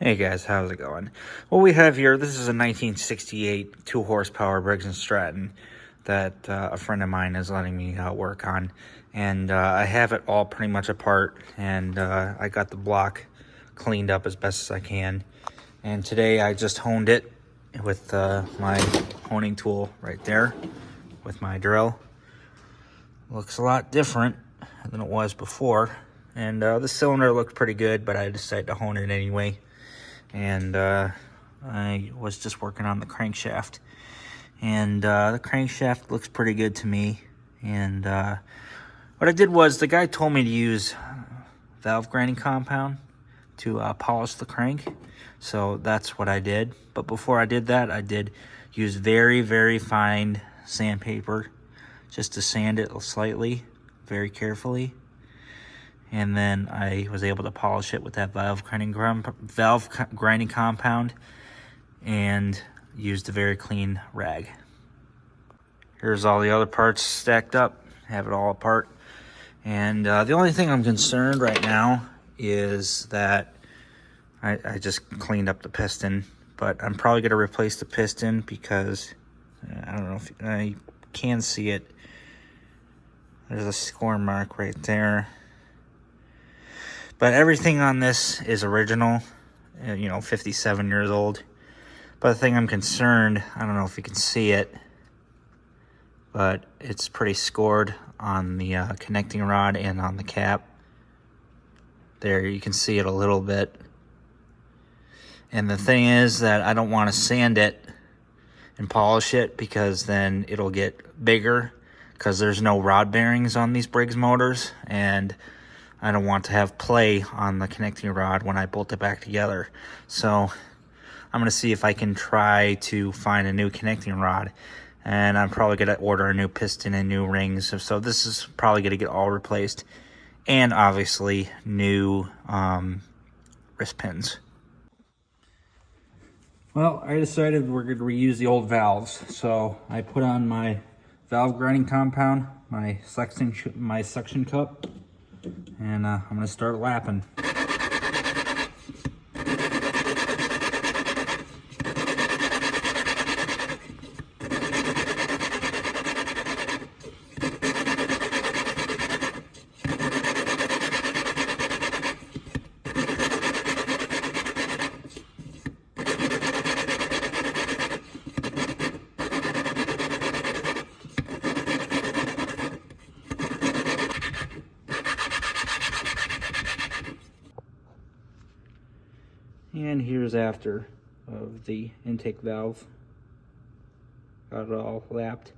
Hey guys, how's it going? What we have here, this is a 1968 2 horsepower Briggs and Stratton that a friend of mine is letting me work on. And I have it all pretty much apart, and I got the block cleaned up as best as I can. And today I just honed it with my honing tool right there with my drill. Looks a lot different than it was before. And the cylinder looked pretty good, but I decided to hone it anyway. And I was just working on the crankshaft, and the crankshaft looks pretty good to me. And what I did was, the guy told me to use valve grinding compound to polish the crank, so that's what I did. But before I did that, I did use very, very fine sandpaper just to sand it slightly, very carefully. And then I was able to polish it with that valve grinding compound and used a very clean rag. Here's all the other parts stacked up, have it all apart. And the only thing I'm concerned right now is that I just cleaned up the piston, but I'm probably going to replace the piston because I don't know if I can see it. There's a score mark right there. But everything on this is original, 57 years old. But the thing I'm concerned, I don't know if you can see it, but it's pretty scored on the connecting rod and on the cap. There, you can see it a little bit. And the thing is that I don't want to sand it and polish it, because then it'll get bigger, because there's no rod bearings on these Briggs motors, and I don't want to have play on the connecting rod when I bolt it back together. So I'm going to see if I can try to find a new connecting rod. And I'm probably going to order a new piston and new rings. So this is probably going to get all replaced. And obviously new wrist pins. Well, I decided we're going to reuse the old valves. So I put on my valve grinding compound, my suction cup. And I'm going to start lapping. And here's after of the intake valve. Got it all lapped.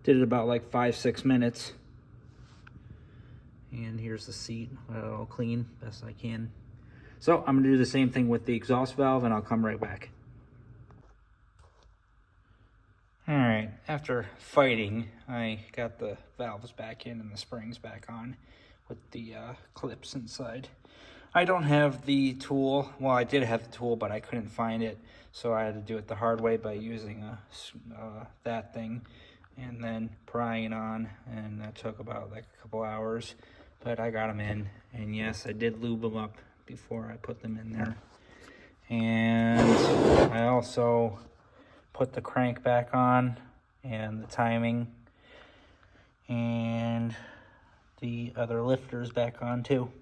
Did it about like 5-6 minutes. And here's the seat. Got it all clean, best I can. So I'm gonna do the same thing with the exhaust valve, and I'll come right back. All right, after fighting, I got the valves back in and the springs back on with the clips inside. I don't have the tool. Well, I did have the tool, but I couldn't find it, so I had to do it the hard way by using that thing and then prying it on, and that took about like a couple hours, but I got them in. And yes, I did lube them up before I put them in there. And I also put the crank back on and the timing and the other lifters back on too.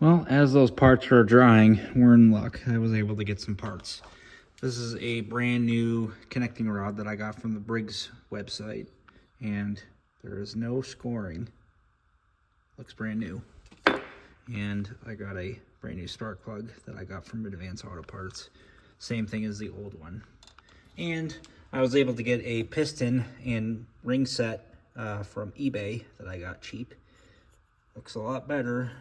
Well, as those parts are drying, we're in luck. I was able to get some parts. This is a brand new connecting rod that I got from the Briggs website, and there is no scoring. Looks brand new. And I got a brand new spark plug that I got from Advanced Auto Parts. Same thing as the old one. And I was able to get a piston and ring set from eBay that I got cheap. Looks a lot better.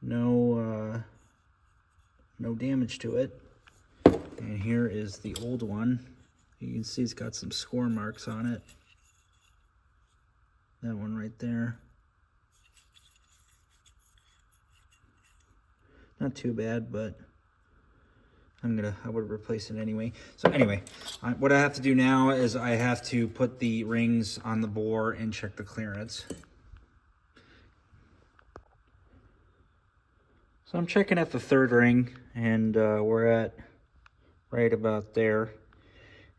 No damage to it. And here is the old one. You can see it's got some score marks on it. That one right there. Not too bad, but I would replace it anyway. So anyway, what I have to do now is I have to put the rings on the bore and check the clearance. So I'm checking at the third ring, and we're at right about there.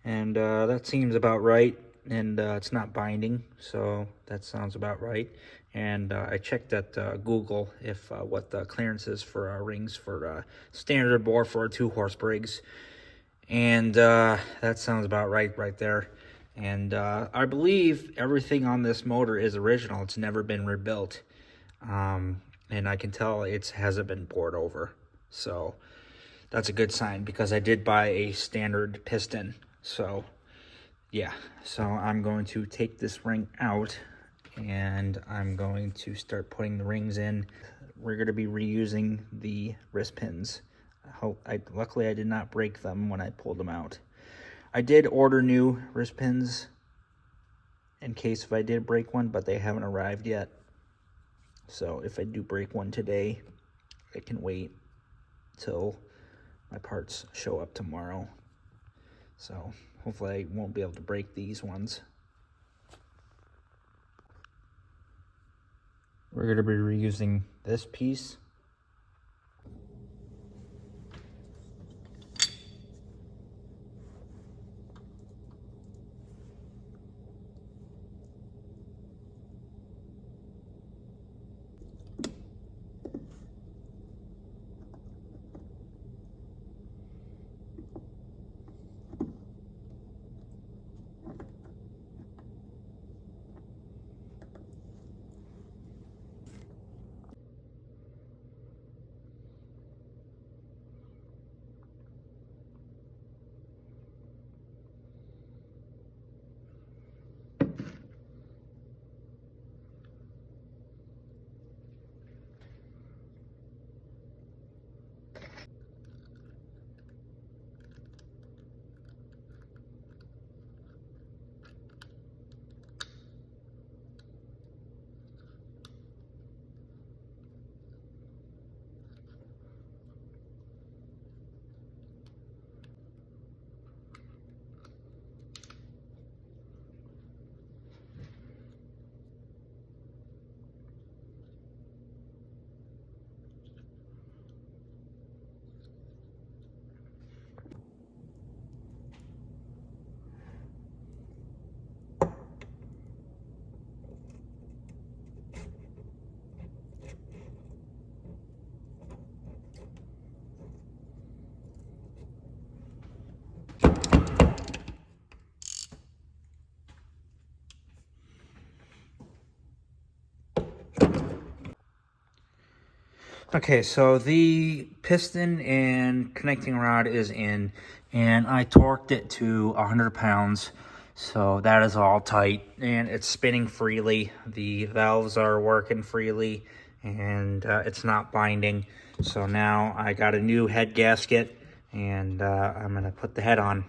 And that seems about right, and it's not binding, so that sounds about right. And I checked at Google if what the clearance is for our rings for standard bore for a 2-horse Briggs, and that sounds about right there. And I believe everything on this motor is original. It's never been rebuilt, and I can tell it hasn't been bored over. So that's a good sign, because I did buy a standard piston. So yeah, so I'm going to take this ring out, and I'm going to start putting the rings in. We're going to be reusing the wrist pins. Luckily I did not break them when I pulled them out. I did order new wrist pins in case if I did break one, but they haven't arrived yet. So if I do break one today, I can wait till my parts show up tomorrow. So hopefully I won't be able to break these ones. We're going to be reusing this piece. Okay, so the piston and connecting rod is in, and I torqued it to 100 pounds. So that is all tight, and it's spinning freely. The valves are working freely, and it's not binding. So now I got a new head gasket, and I'm gonna put the head on.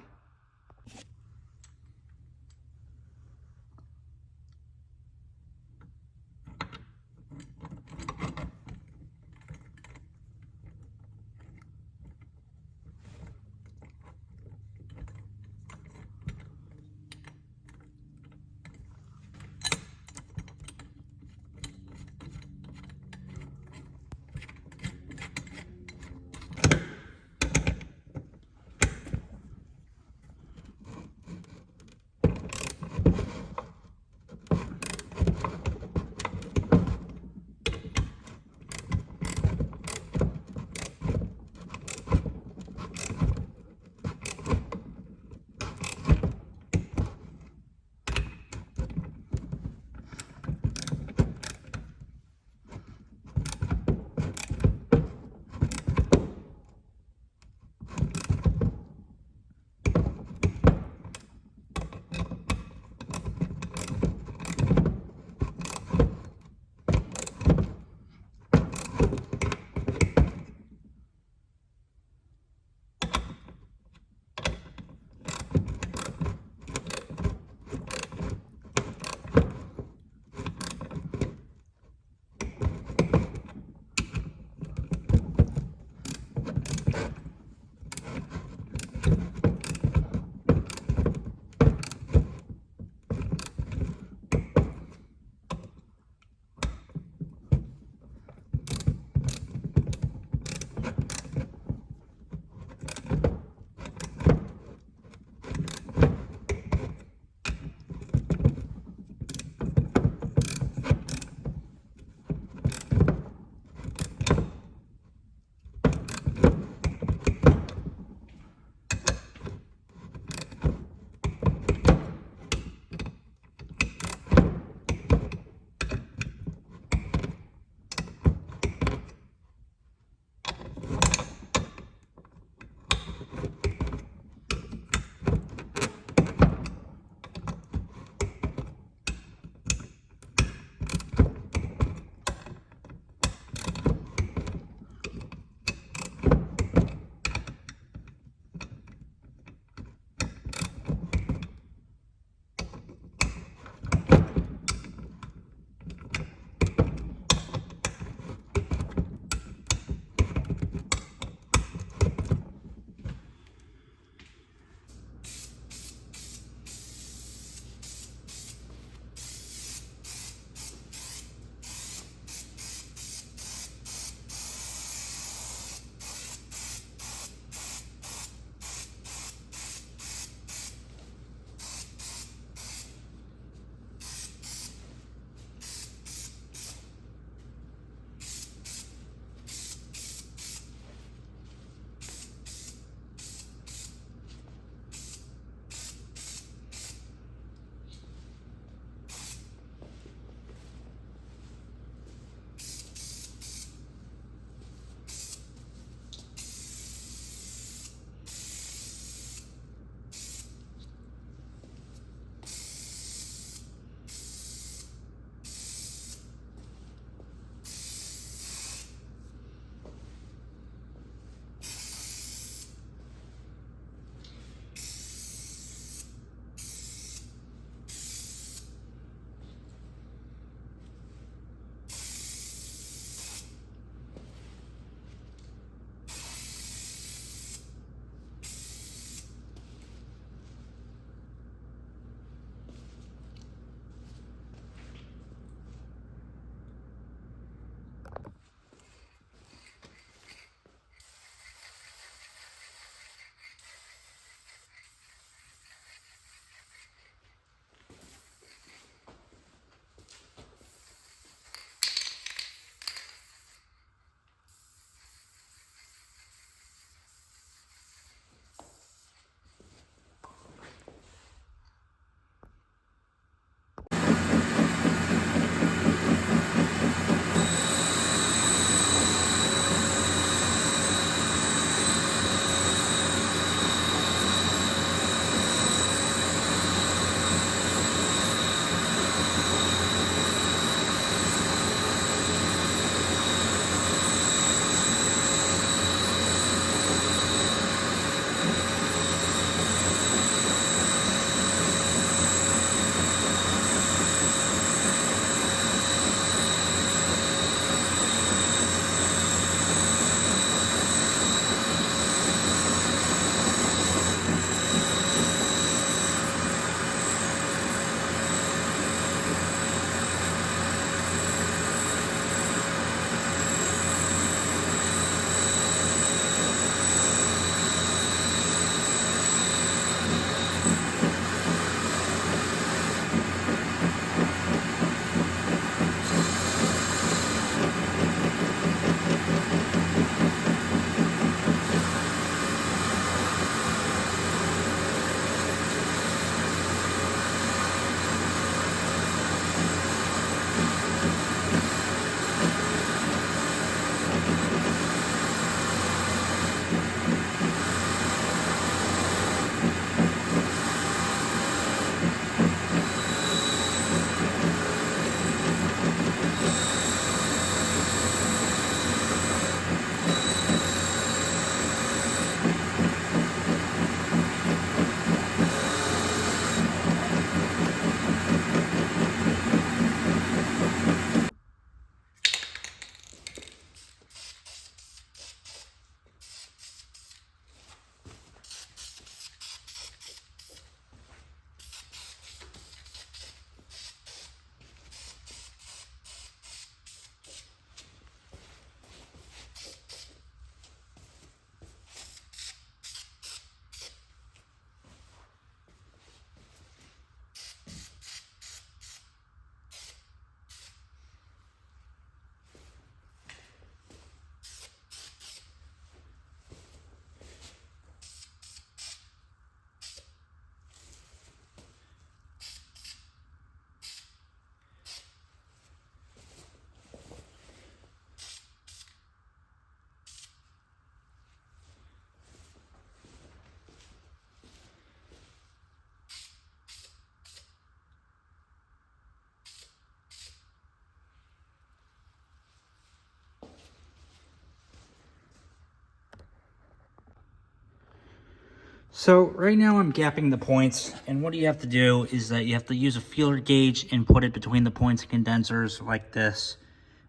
So right now I'm gapping the points, and what you have to do is that you have to use a feeler gauge and put it between the points and condensers like this.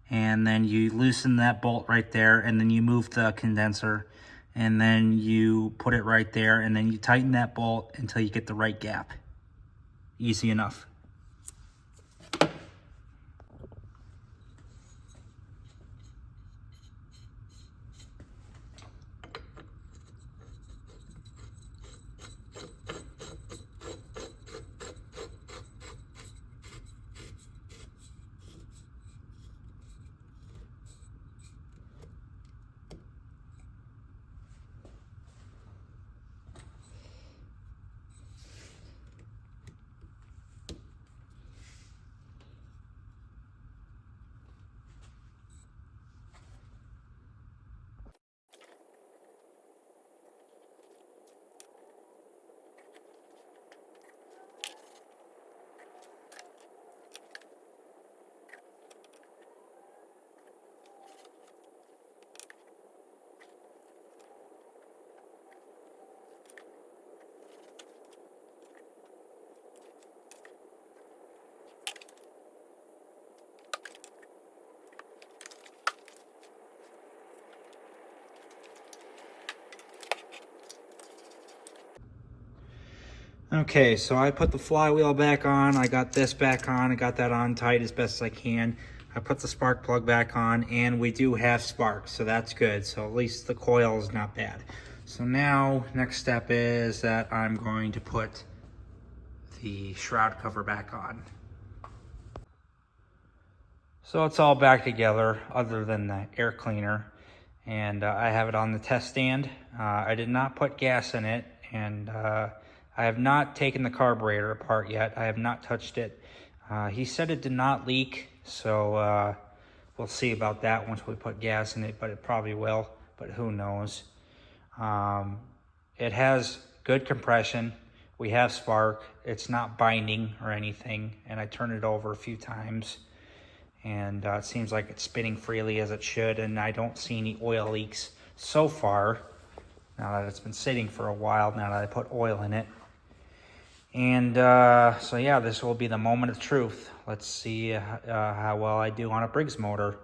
And then you loosen that bolt right there, and then you move the condenser, and then you put it right there, and then you tighten that bolt until you get the right gap. Easy enough. Okay, so I put the flywheel back on, I got this back on, I got that on tight as best as I can. I put the spark plug back on, and we do have sparks, so that's good. So at least the coil is not bad. So now, next step is that I'm going to put the shroud cover back on. So it's all back together other than the air cleaner, and I have it on the test stand. I did not put gas in it, and I have not taken the carburetor apart yet. I have not touched it. He said it did not leak, so we'll see about that once we put gas in it, but it probably will, but who knows. It has good compression. We have spark. It's not binding or anything, and I turned it over a few times, and it seems like it's spinning freely as it should, and I don't see any oil leaks so far, now that it's been sitting for a while, now that I put oil in it. And so yeah, this will be the moment of truth. Let's see how well I do on a Briggs motor.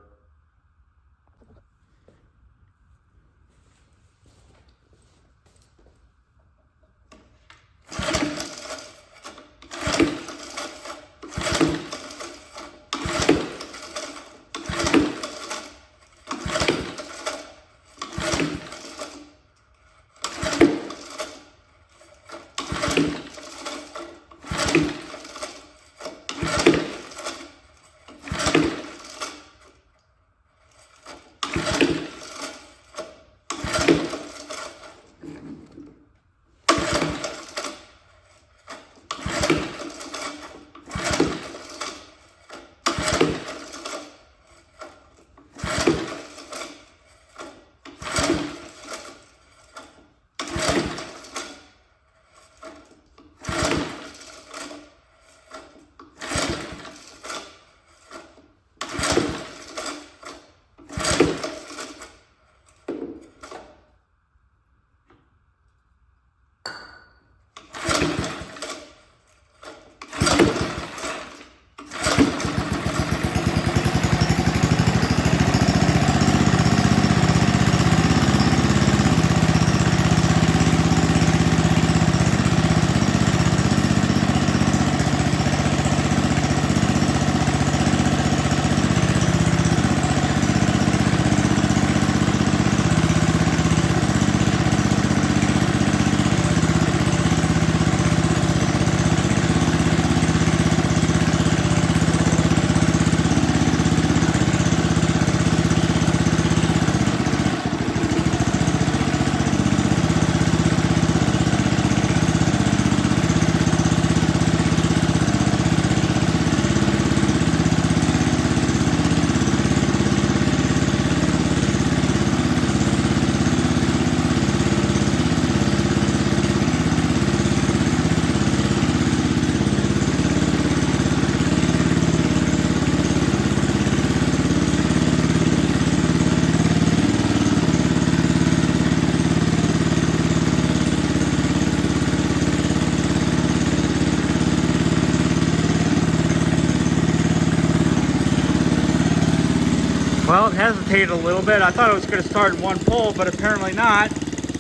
Well, it hesitated a little bit. I thought it was going to start in one pull, but apparently not.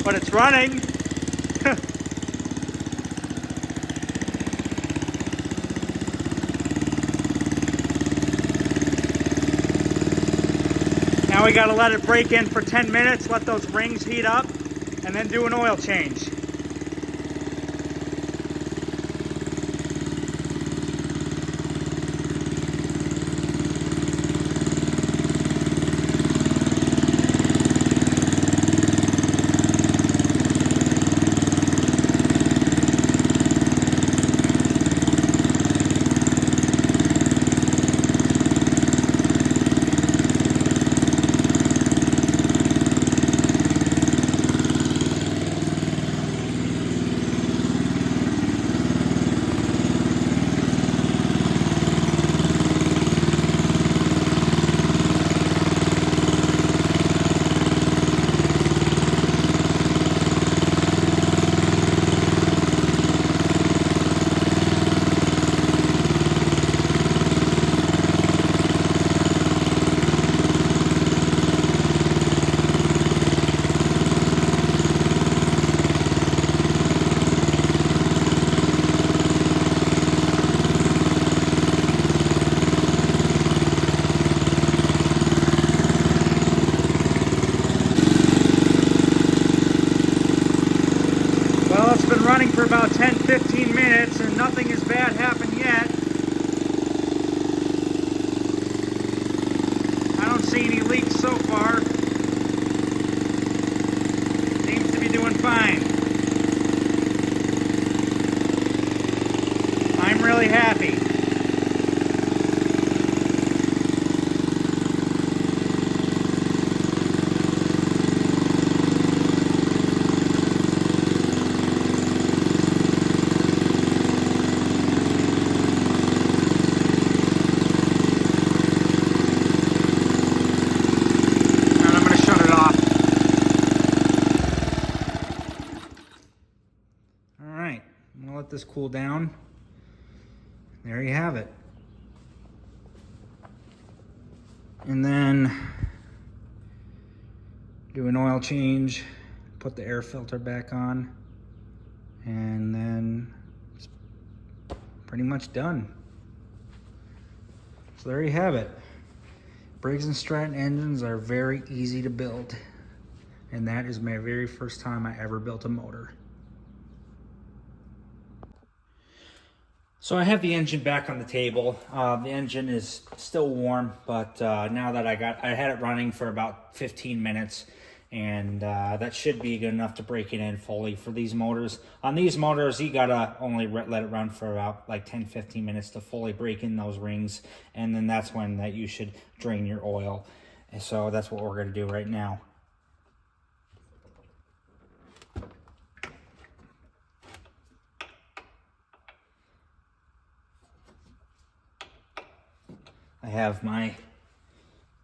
But it's running. Now we got to let it break in for 10 minutes, let those rings heat up, and then do an oil change. Well, it's been running for about 10-15 minutes and nothing as bad happened yet. I don't see any leaks so far. Seems to be doing fine. I'm really happy. I'm gonna let this cool down. There you have it. And then do an oil change, put the air filter back on, and then it's pretty much done. So there you have it. Briggs and Stratton engines are very easy to build. And that is my very first time I ever built a motor. So I have the engine back on the table. The engine is still warm, but now that I had it running for about 15 minutes, and that should be good enough to break it in fully for these motors. On these motors, you gotta only let it run for about like 10-15 minutes to fully break in those rings, and then that's when that you should drain your oil. And so that's what we're gonna do right now. I have my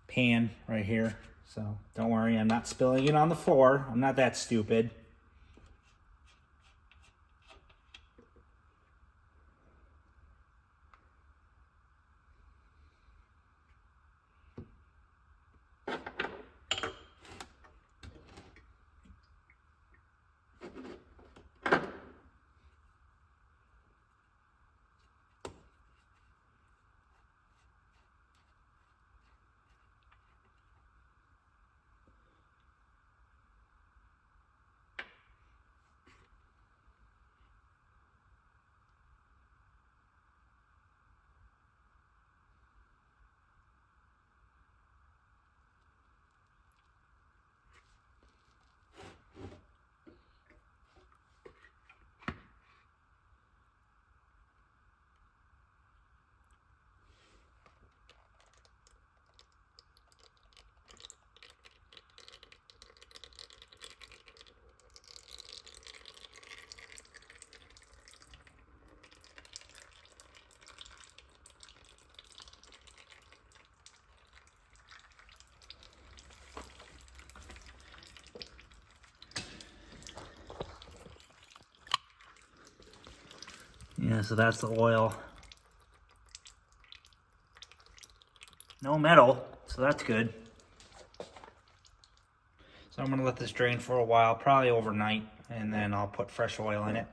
pan right here, so don't worry, I'm not spilling it on the floor. I'm not that stupid. Yeah, so that's the oil. No metal, so that's good. I'm going to let this drain for a while, probably overnight, and then I'll put fresh oil in it.